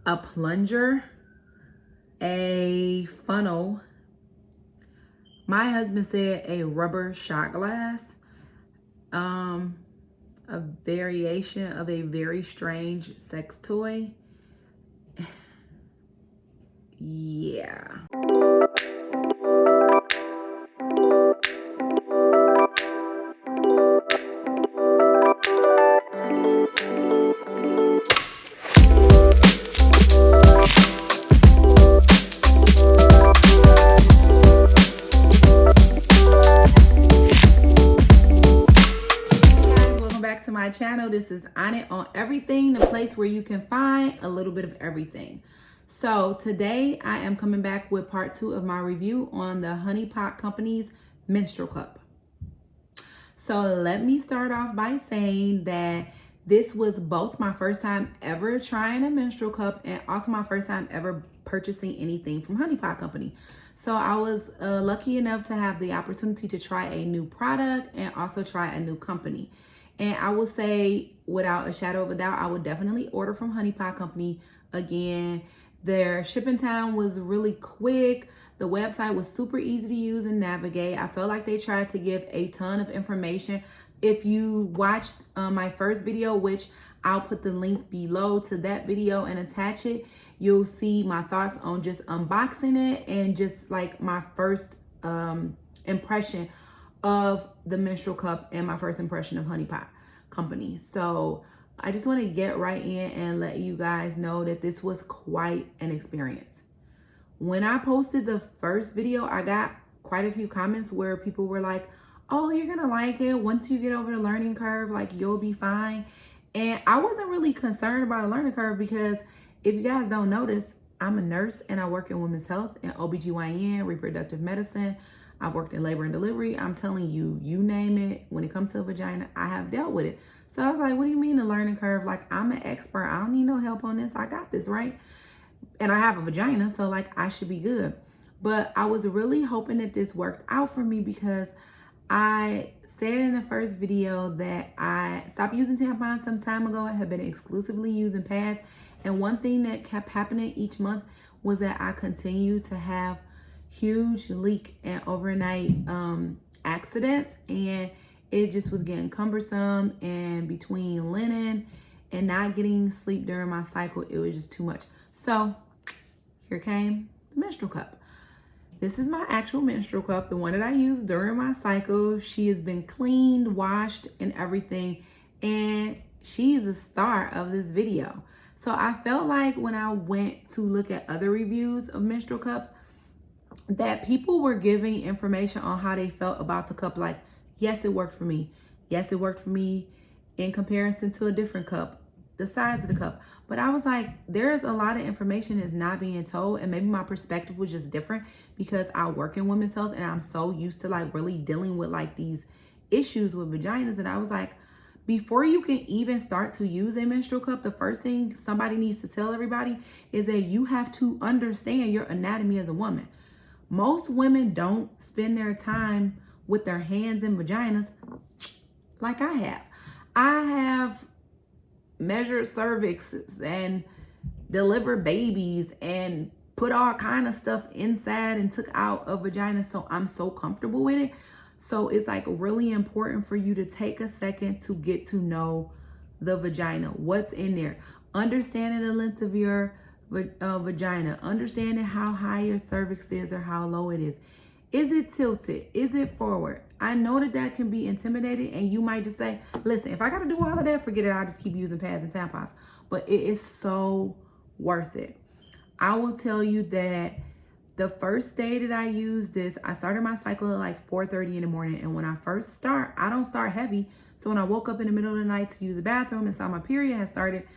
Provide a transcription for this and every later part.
a plunger, a funnel. My husband said a rubber shot glass, a variation of a very strange sex toy. Yeah. To my channel. This is On It on Everything, the place where you can find a little bit of everything. So today I am coming back with part 2 of my review on the Honey Pot Company's Menstrual Cup. So let me start off by saying that this was both my first time ever trying a menstrual cup and also my first time ever purchasing anything from Honey Pot Company. So I was lucky enough to have the opportunity to try a new product and also try a new company. And I will say, without a shadow of a doubt, I would definitely order from Honey Pot Company again. Their shipping time was really quick. The website was super easy to use and navigate. I felt like they tried to give a ton of information. If you watched my first video, which I'll put the link below to that video and attach it, you'll see my thoughts on just unboxing it and just like my first impression of the menstrual cup and my first impression of Honey Pot Company. So I just want to get right in and let you guys know that this was quite an experience. When I posted the first video, I got quite a few comments where people were like, oh, you're gonna like it. Once you get over the learning curve, like you'll be fine. And I wasn't really concerned about a learning curve because if you guys don't notice, I'm a nurse and I work in women's health and OBGYN, reproductive medicine. I've worked in labor and delivery. I'm telling you, you name it. When it comes to a vagina, I have dealt with it. So I was like, what do you mean a learning curve? Like, I'm an expert. I don't need no help on this. I got this, right? And I have a vagina, so like I should be good. But I was really hoping that this worked out for me because I said in the first video that I stopped using tampons some time ago. I had been exclusively using pads. And one thing that kept happening each month was that I continued to have huge leak and overnight accidents, and it just was getting cumbersome, and between linen and not getting sleep during my cycle, it was just too much. So here came the menstrual cup. This is my actual menstrual cup, the one that I used during my cycle. She has been cleaned, washed, and everything, and she's the star of this video. So I felt like when I went to look at other reviews of menstrual cups, that people were giving information on how they felt about the cup. Like, yes, it worked for me. Yes, it worked for me in comparison to a different cup, the size of the cup. But I was like, there's a lot of information that's not being told. And maybe my perspective was just different because I work in women's health and I'm so used to like really dealing with like these issues with vaginas. And I was like, before you can even start to use a menstrual cup, the first thing somebody needs to tell everybody is that you have to understand your anatomy as a woman. Most women don't spend their time with their hands and vaginas like I have. I have measured cervixes and delivered babies and put all kind of stuff inside and took out a vagina, so I'm so comfortable with it. So it's like really important for you to take a second to get to know the vagina, what's in there, understanding the length of your vagina, understanding how high your cervix is or how low it is. Is it tilted? Is it forward? I know that that can be intimidating, and you might just say, listen, if I got to do all of that, forget it. I'll just keep using pads and tampons. But it is so worth it. I will tell you that the first day that I used this, I started my cycle at like 4:30 in the morning. And when I first start, I don't start heavy. So when I woke up in the middle of the night to use the bathroom and saw my period had started,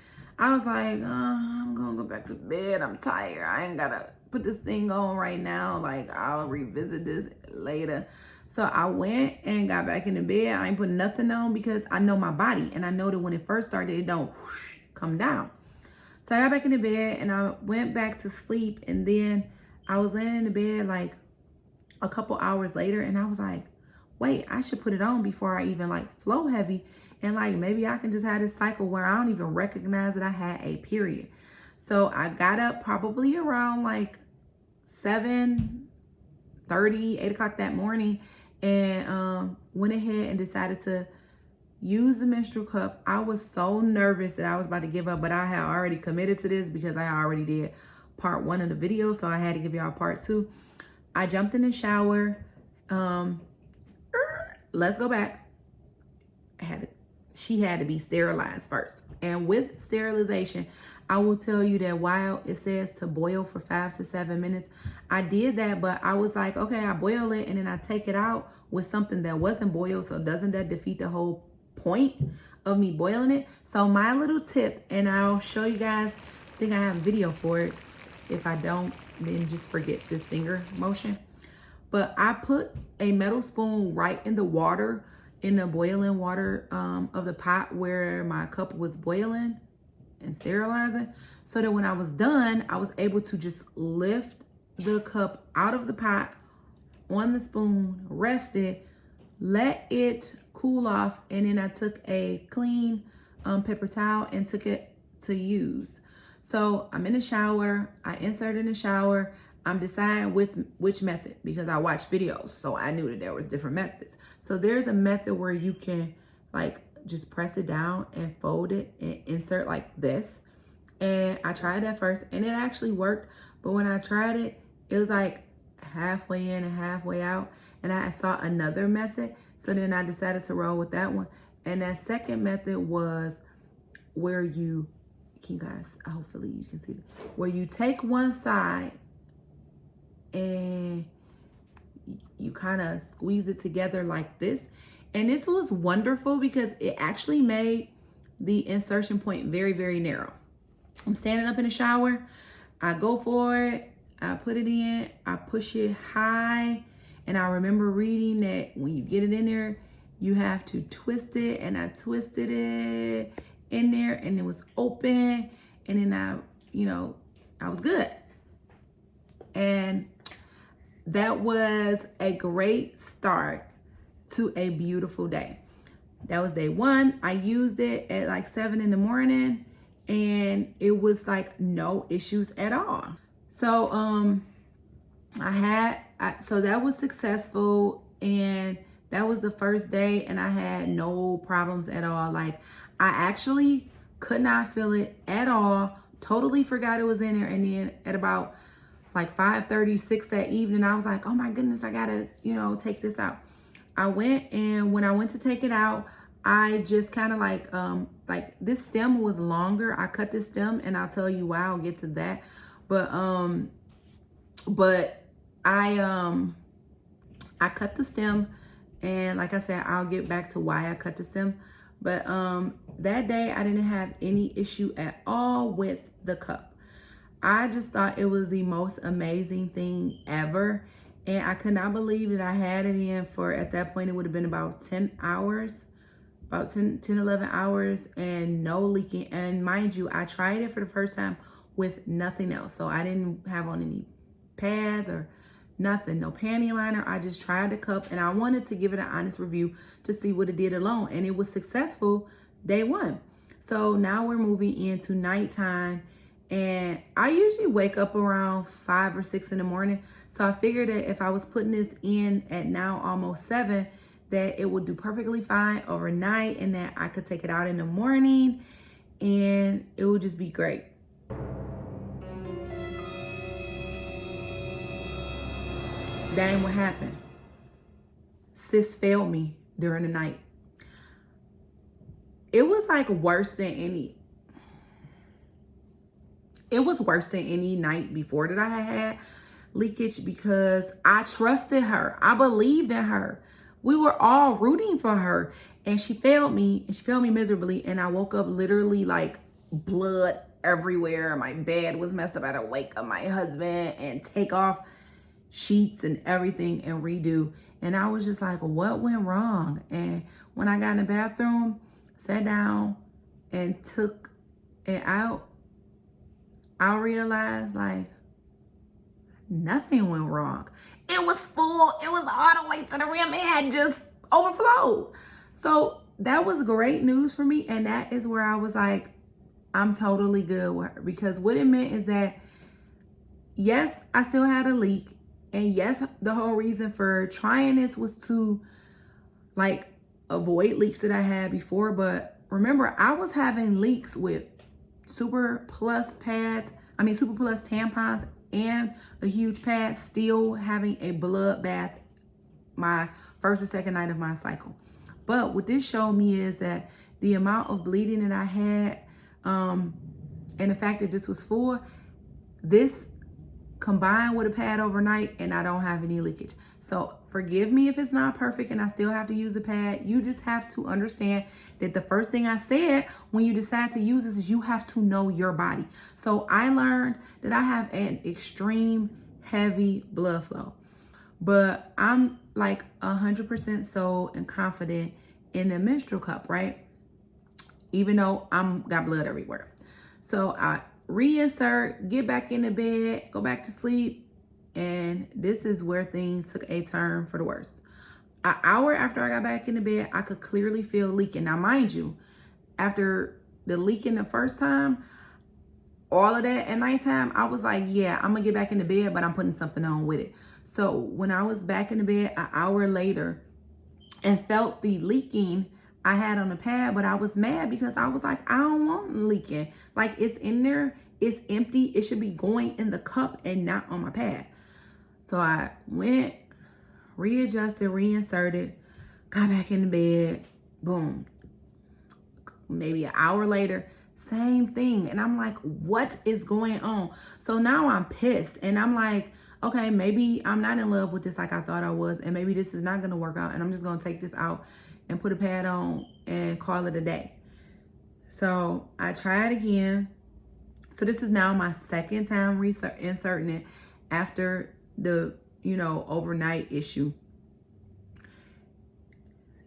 I was like, I'm going to go back to bed. I'm tired. I ain't got to put this thing on right now. Like, I'll revisit this later. So I went and got back in the bed. I ain't put nothing on because I know my body. And I know that when it first started, it don't whoosh, come down. So I got back in the bed and I went back to sleep. And then I was laying in the bed like a couple hours later. And I was like, wait, I should put it on before I even like flow heavy. And like, maybe I can just have this cycle where I don't even recognize that I had a period. So I got up probably around like 7:30, 8 o'clock that morning, and went ahead and decided to use the menstrual cup. I was so nervous that I was about to give up, but I had already committed to this because I already did part 1 of the video, so I had to give y'all part 2. I jumped in the shower. Let's go back. She had to be sterilized first. And with sterilization, I will tell you that while it says to boil for 5 to 7 minutes, I did that, but I was like, okay, I boil it and then I take it out with something that wasn't boiled. So doesn't that defeat the whole point of me boiling it? So my little tip, and I'll show you guys, I think I have a video for it. If I don't, then just forget this finger motion. But I put a metal spoon right in the water, in the boiling water of the pot where my cup was boiling and sterilizing, so that when I was done, I was able to just lift the cup out of the pot on the spoon, rest it, let it cool off, and then I took a clean paper towel and took it to use. So I'm in the shower, I insert in the shower. I'm deciding which method because I watched videos, so I knew that there was different methods. So there's a method where you can like just press it down and fold it and insert like this. And I tried that first and it actually worked. But when I tried it, it was like halfway in and halfway out. And I saw another method. So then I decided to roll with that one. And that second method was where you guys, hopefully you can see it, where you take one side and you kind of squeeze it together like this. And this was wonderful because it actually made the insertion point very, very narrow. I'm standing up in the shower, I go for it, I put it in, I push it high, and I remember reading that when you get it in there, you have to twist it, and I twisted it in there and it was open, and then I was good. And that was a great start to a beautiful day. That was day 1. I used it at like 7 in the morning and it was like no issues at all. So so that was successful, and that was the first day and I had no problems at all. Like I actually could not feel it at all. Totally forgot it was in there, and then at about like 5:36 that evening, I was like, oh my goodness, I gotta, take this out. I went, and when I went to take it out, I just kind of like this stem was longer. I cut this stem, and I'll tell you why. I'll get to that. But I cut the stem, and like I said, I'll get back to why I cut the stem. But that day I didn't have any issue at all with the cup. I just thought it was the most amazing thing ever. And I could not believe that I had it in for, at that point, it would have been about 10 hours, about 10, 11 hours, and no leaking. And mind you, I tried it for the first time with nothing else. So I didn't have on any pads or nothing, no panty liner. I just tried the cup, and I wanted to give it an honest review to see what it did alone. And it was successful day 1. So now we're moving into nighttime. And I usually wake up around 5 or 6 in the morning. So I figured that if I was putting this in at now almost 7, that it would do perfectly fine overnight, and that I could take it out in the morning and it would just be great. That ain't what happened. Sis failed me during the night. It was like worse than any night before that I had leakage, because I trusted her. I believed in her. We were all rooting for her, and she failed me, and she failed me miserably. And I woke up literally like blood everywhere. My bed was messed up. I had to wake up my husband and take off sheets and everything and redo. And I was just like, what went wrong? And when I got in the bathroom, sat down and took it out, I realized like nothing went wrong. It was full. It was all the way to the rim. It had just overflowed. So that was great news for me. And that is where I was like, I'm totally good with her, because what it meant is that, yes, I still had a leak. And yes, the whole reason for trying this was to like avoid leaks that I had before. But remember, I was having leaks with Super Plus Super Plus tampons and a huge pad, still having a bloodbath my first or second night of my cycle. But what this showed me is that the amount of bleeding that I had, and the fact that this was full, this combined with a pad overnight, and I don't have any leakage. So forgive me if it's not perfect and I still have to use a pad. You just have to understand that the first thing I said when you decide to use this is you have to know your body. So I learned that I have an extreme heavy blood flow, but I'm like 100% sold and confident in the menstrual cup, right? Even though I'm got blood everywhere. So I reinsert, get back in the bed, go back to sleep, and this is where things took a turn for the worst. An hour after I got back in the bed, I could clearly feel leaking. Now, mind you, after the leaking the first time, all of that at nighttime, I was like, yeah, I'm gonna get back in the bed, but I'm putting something on with it. So when I was back in the bed an hour later and felt the leaking I had on the pad, but I was mad because I was like, I don't want leaking. Like, it's in there, it's empty. It should be going in the cup and not on my pad. So I went, readjusted, reinserted, got back in the bed, boom. Maybe an hour later, same thing. And I'm like, what is going on? So now I'm pissed and I'm like, okay, maybe I'm not in love with this like I thought I was, and maybe this is not gonna work out, and I'm just gonna take this out and put a pad on and call it a day. So I tried again. So this is now my second time inserting it after the, overnight issue.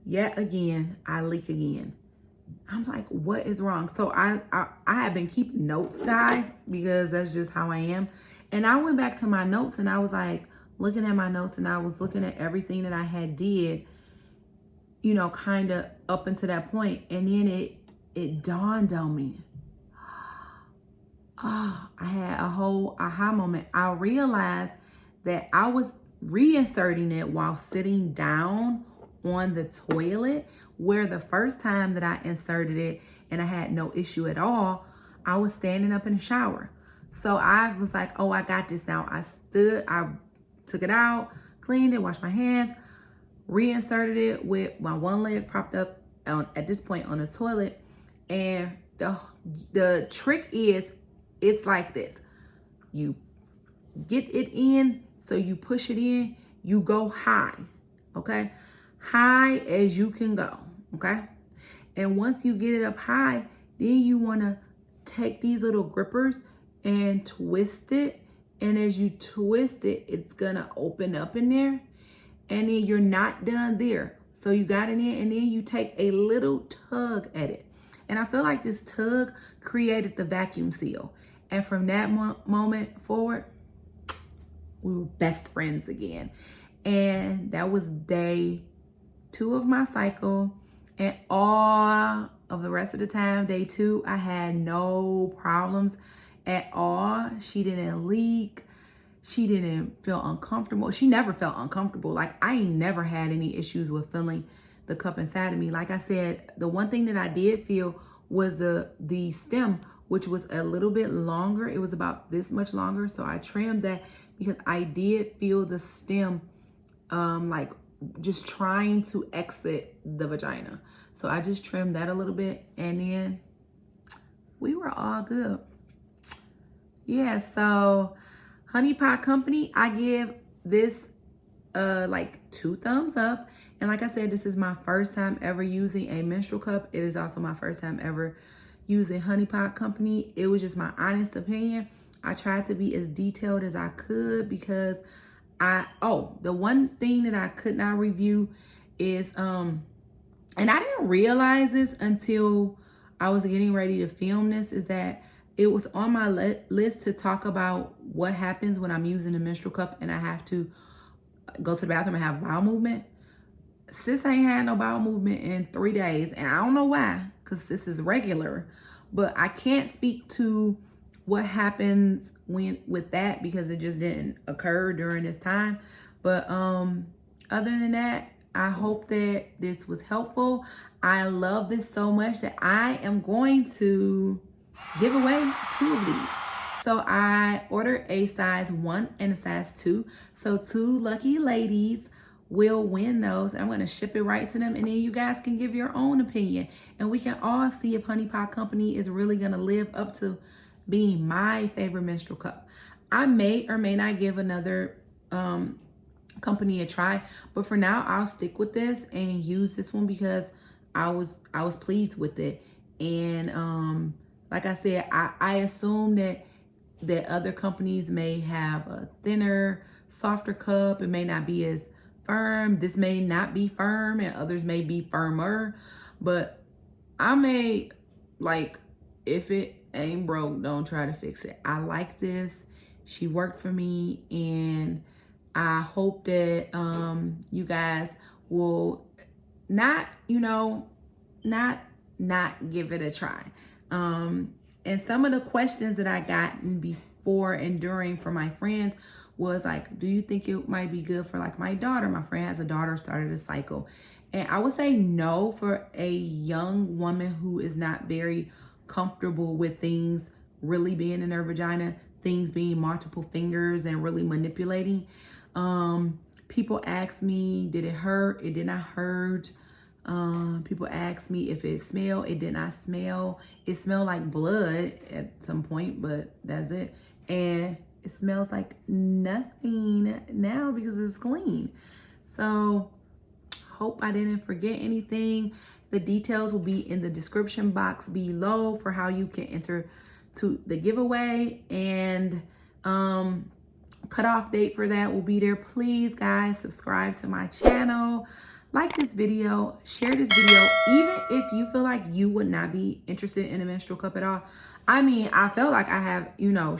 Yet again, I leak again. I'm like, what is wrong? So I have been keeping notes, guys, because that's just how I am. And I went back to my notes and I was like looking at my notes, and I was looking at everything that I had did, kind of up until that point. And then it dawned on me. Oh, I had a whole aha moment. I realized that I was reinserting it while sitting down on the toilet, where the first time that I inserted it and I had no issue at all, I was standing up in the shower. So I was like, oh, I got this now. I took it out, cleaned it, washed my hands, reinserted it with my one leg propped up at this point on the toilet. And the trick is, it's like this. You get it in, so you push it in, you go high, okay? High as you can go, okay? And once you get it up high, then you wanna take these little grippers and twist it. And as you twist it, it's gonna open up in there. And then you're not done there. So you got it in, and then you take a little tug at it. And I feel like this tug created the vacuum seal. And from that moment forward, we were best friends again. And that was day 2 of my cycle. And all of the rest of the time, day 2, I had no problems at all. She didn't leak. She didn't feel uncomfortable. She never felt uncomfortable. Like, I ain't never had any issues with feeling the cup inside of me. Like I said, the one thing that I did feel was the stem, which was a little bit longer. It was about this much longer. So I trimmed that because I did feel the stem like just trying to exit the vagina. So I just trimmed that a little bit, and then we were all good. Yeah, so Honey Pot Company, I give this like 2 thumbs up. And like I said, this is my first time ever using a menstrual cup. It is also my first time ever using Honey Pot Company. It was just my honest opinion. I tried to be as detailed as I could because the one thing that I could not review is, and I didn't realize this until I was getting ready to film this, is that it was on my list to talk about what happens when I'm using a menstrual cup and I have to go to the bathroom and have bowel movement. Sis ain't had no bowel movement in 3 days, and I don't know why, because this is regular. but I can't speak to what happens with that because it just didn't occur during this time. But other than that, I hope that this was helpful. I love this so much that I am going to give away 2 of these. So I ordered a size 1 and a size 2. So 2 lucky ladies will win those. I'm going to ship it right to them, and then you guys can give your own opinion, and we can all see if Honey Pot Company is really going to live up to being my favorite menstrual cup. I may or may not give another company a try, but for now I'll stick with this and use this one because I was pleased with it. And like I said, I assume that other companies may have a thinner, softer cup. It may not be as firm. This may not be firm, and others may be firmer. But I may, like, if it ain't broke, don't try to fix it. I like this. She worked for me, and I hope that you guys will not give it a try. And some of the questions that I gotten before and during from my friends was like, do you think it might be good for like my daughter? My friend has a daughter, started a cycle. And I would say no for a young woman who is not very comfortable with things really being in her vagina, things being multiple fingers and really manipulating. People ask me, did it hurt? It did not hurt. People ask me if it smelled. It did not smell. It smelled like blood at some point, but that's it. And it smells like nothing now because it's clean. So hope I didn't forget anything. The details will be in the description box below for how you can enter to the giveaway, and cutoff date for that will be there. Please, guys, subscribe to my channel. Like this video, share this video, even if you feel like you would not be interested in a menstrual cup at all. I mean, I felt like I have,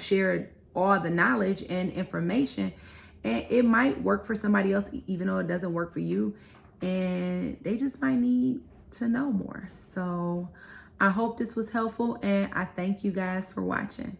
shared all the knowledge and information, and it might work for somebody else, even though it doesn't work for you, and they just might need to know more. So I hope this was helpful, and I thank you guys for watching.